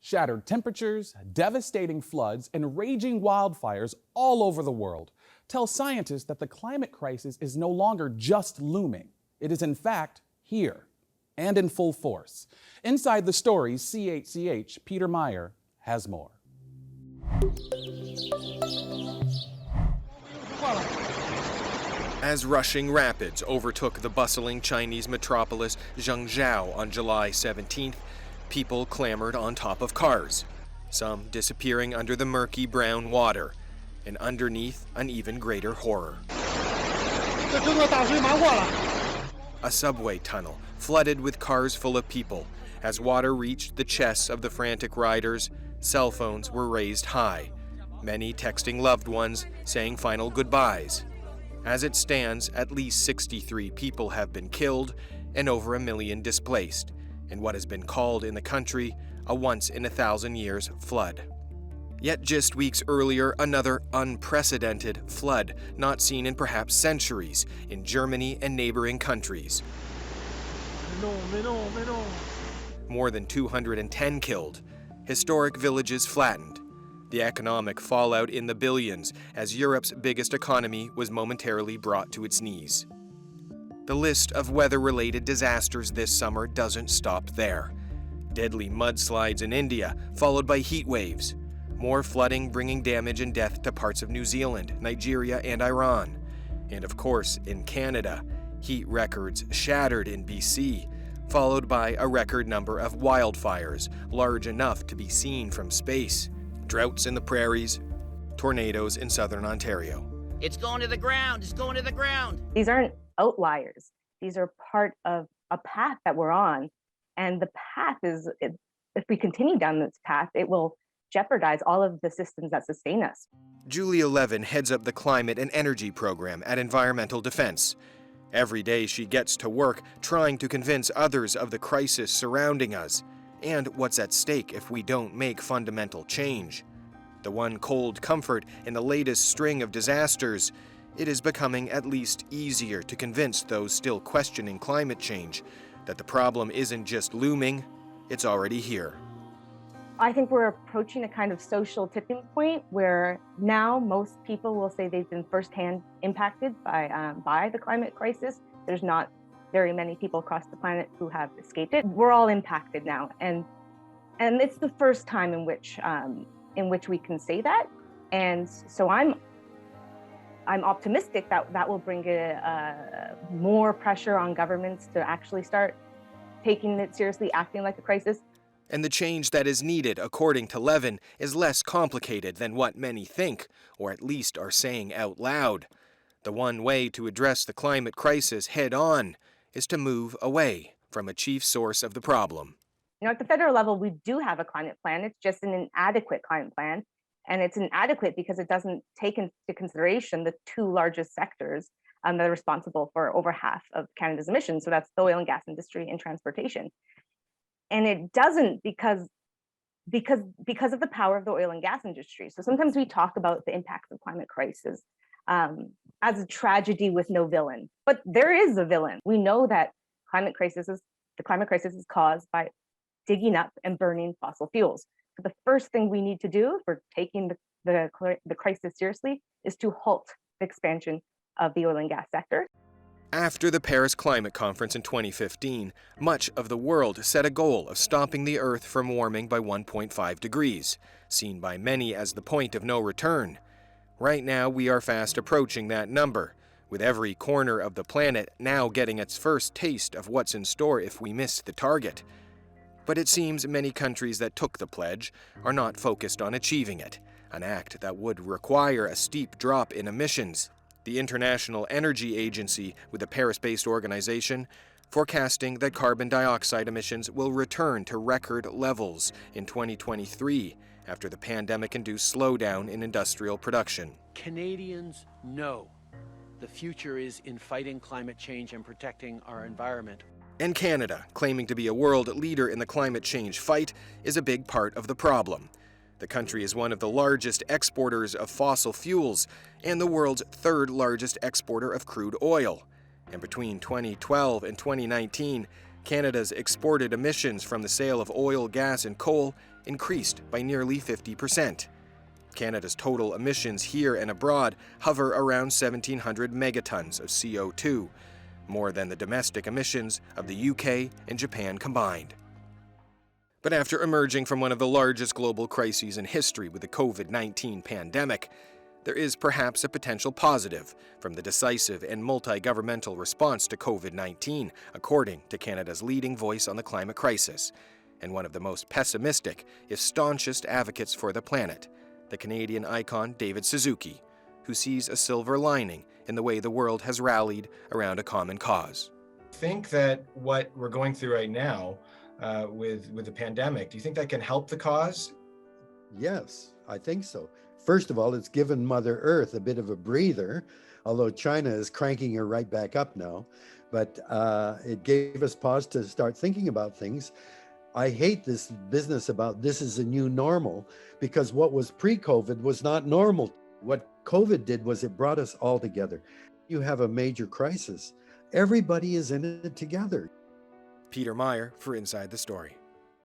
Shattered temperatures, devastating floods, and raging wildfires all over the world tell scientists that the climate crisis is no longer just looming. It is in fact here and in full force. Inside the Story's CHCH, Peter Meyer has more. As rushing rapids overtook the bustling Chinese metropolis Zhengzhou on July 17th, people clambered on top of cars, some disappearing under the murky brown water, and underneath an even greater horror. A subway tunnel flooded with cars full of people. As water reached the chests of the frantic riders, cell phones were raised high, many texting loved ones, saying final goodbyes. As it stands, at least 63 people have been killed and over 1 million displaced, in what has been called in the country a once-in-a-thousand-years flood. Yet just weeks earlier, another unprecedented flood, not seen in perhaps centuries, in Germany and neighboring countries. More than 210 killed, historic villages flattened, the economic fallout in the billions as Europe's biggest economy was momentarily brought to its knees. The list of weather-related disasters this summer doesn't stop there. Deadly mudslides in India, followed by heat waves. More flooding bringing damage and death to parts of New Zealand, Nigeria, and Iran. And of course, in Canada, heat records shattered in BC, followed by a record number of wildfires, large enough to be seen from space. Droughts in the prairies, tornadoes in southern Ontario. It's going to the ground, it's going to the ground. These aren't outliers. These are part of a path that we're on. And the path is, if we continue down this path, it will jeopardize all of the systems that sustain us. Julia Levin heads up the climate and energy program at Environmental Defense. Every day she gets to work trying to convince others of the crisis surrounding us and what's at stake if we don't make fundamental change. The one cold comfort in the latest string of disasters, it is becoming at least easier to convince those still questioning climate change that the problem isn't just looming, it's already here. I think we're approaching a kind of social tipping point where now most people will say they've been firsthand impacted by the climate crisis. There's not very many people across the planet who have escaped it. We're all impacted now, and it's the first time in which we can say that. And so I'm optimistic that will bring more pressure on governments to actually start taking it seriously, acting like a crisis. And the change that is needed, according to Levin, is less complicated than what many think, or at least are saying out loud. The one way to address the climate crisis head-on is to move away from a chief source of the problem. You know, at the federal level, we do have a climate plan. It's just an inadequate climate plan. And it's inadequate because it doesn't take into consideration the two largest sectors that are responsible for over half of Canada's emissions. So that's the oil and gas industry and transportation. And it doesn't because of the power of the oil and gas industry. So sometimes we talk about the impacts of climate crisis as a tragedy with no villain, but there is a villain. We know that the climate crisis is caused by digging up and burning fossil fuels. So the first thing we need to do for taking the crisis seriously is to halt the expansion of the oil and gas sector. After the Paris Climate Conference in 2015, much of the world set a goal of stopping the Earth from warming by 1.5 degrees, seen by many as the point of no return. Right now, we are fast approaching that number, with every corner of the planet now getting its first taste of what's in store if we miss the target. But it seems many countries that took the pledge are not focused on achieving it, an act that would require a steep drop in emissions. The International Energy Agency, with a Paris-based organization, forecasting that carbon dioxide emissions will return to record levels in 2023 after the pandemic-induced slowdown in industrial production. Canadians know the future is in fighting climate change and protecting our environment. And Canada, claiming to be a world leader in the climate change fight, is a big part of the problem. The country is one of the largest exporters of fossil fuels and the world's third largest exporter of crude oil. And between 2012 and 2019, Canada's exported emissions from the sale of oil, gas, and coal increased by nearly 50%. Canada's total emissions here and abroad hover around 1,700 megatons of CO2, more than the domestic emissions of the UK and Japan combined. But after emerging from one of the largest global crises in history with the COVID-19 pandemic, there is perhaps a potential positive from the decisive and multi-governmental response to COVID-19, according to Canada's leading voice on the climate crisis, and one of the most pessimistic, if staunchest advocates for the planet, the Canadian icon David Suzuki, who sees a silver lining in the way the world has rallied around a common cause. I think that what we're going through right now with the pandemic, do you think that can help the cause? Yes, I think so. First of all, it's given Mother Earth a bit of a breather, although China is cranking her right back up now. But it gave us pause to start thinking about things. I hate this business about this is a new normal, because what was pre-COVID was not normal. What COVID did was it brought us all together. You have a major crisis. Everybody is in it together. Peter Meyer for Inside the Story.